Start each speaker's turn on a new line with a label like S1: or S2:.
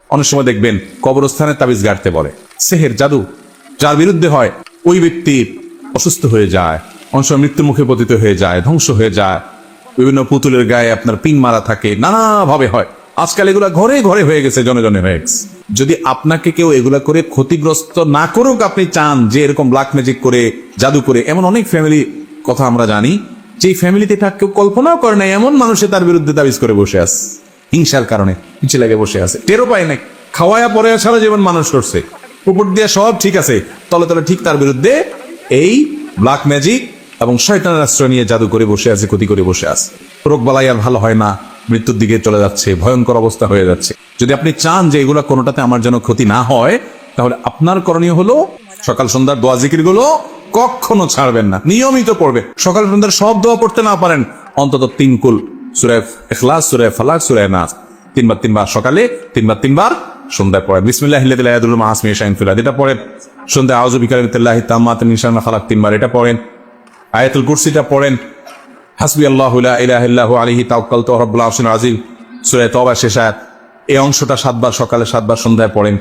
S1: অনেক সময় দেখবেন কবরস্থানে তাবিজ গাড়তে বলে, সেহের জাদু যার বিরুদ্ধে হয় ওই ব্যক্তি অসুস্থ হয়ে যায়, অনেক সময় মৃত্যুর মুখে পতিত হয়ে যায়, ধ্বংস হয়ে যায়। বিভিন্ন পুতুলের গায়ে আপনার পিন মারা থাকে, নানাভাবে হয়। আজকাল এগুলা ঘরে ঘরে হয়ে গেছে, জনে জনে হয়ে গেছে। যদি আপনাকে কেউ এগুলা করে ক্ষতিগ্রস্ত না করুক, আপনি চান যে এরকম ব্ল্যাক ম্যাজিক করে জাদু করে, এমন অনেক ফ্যামিলি কথা আমরা জানি যে ফ্যামিলিতে কেউ কল্পনাও করে না এমন মানুষে তার বিরুদ্ধে তাবিজ করে বসে আছে, হিংসার কারণে পিছে লেগে বসে আছে, টেরও পায় না, খাওয়ায়া পরে সারা জীবন মানুষ করছে, উপর দিয়ে সব ঠিক আছে, তলে তলে ঠিক তার বিরুদ্ধে এই ব্ল্যাক ম্যাজিক এবং শয়তানের আশ্রয় নিয়ে জাদু করে বসে আছে, ক্ষতি করে বসে আছে। রোগ বালাই আর ভালো হয় না, মৃত্যুর দিকে চলে যাচ্ছে, ভয়ঙ্কর অবস্থা হয়ে যাচ্ছে। যদি আপনি চান যে এগুলা কোনোটাতে আমার যেন ক্ষতি না হয়, তাহলে আপনার করণীয় হলো সকাল সন্ধ্যার দোয়া জিকির গুলো কখনো ছাড়বেন না, নিয়মিত পড়বেন। সকাল সন্ধ্যার সব দোয়া পড়তে না পারেন, অন্তত 3 কুল, সূরা ইখলাস, সূরা ফালাক, সূরা নাস 3বার সকালে, 3বার সন্ধ্যায় পড়েন। বিসমিল্লাহিল্লাযী লা ইয়াদুররু মা'a ইসমিহি শাইউন ফিল আরদি এটা পড়েন। সন্ধ্যায় আউযু বিকালিমাতিল্লাহি তাম্মাতি মিন শাররি মা খালাক 3বার এটা পড়েন। আয়াতুল কুরসিটা পড়েন। হাসবিয়াল্লাহু লা ইলাহা ইল্লা হু আলাইহি তাওয়াক্কালতু ওয়া রাব্বুল আরশিল আযীম, সূরা তাওবা শেষ আয়াত। এই অংশটা 7বার সকালে, 7বার সন্ধ্যায় পড়েন।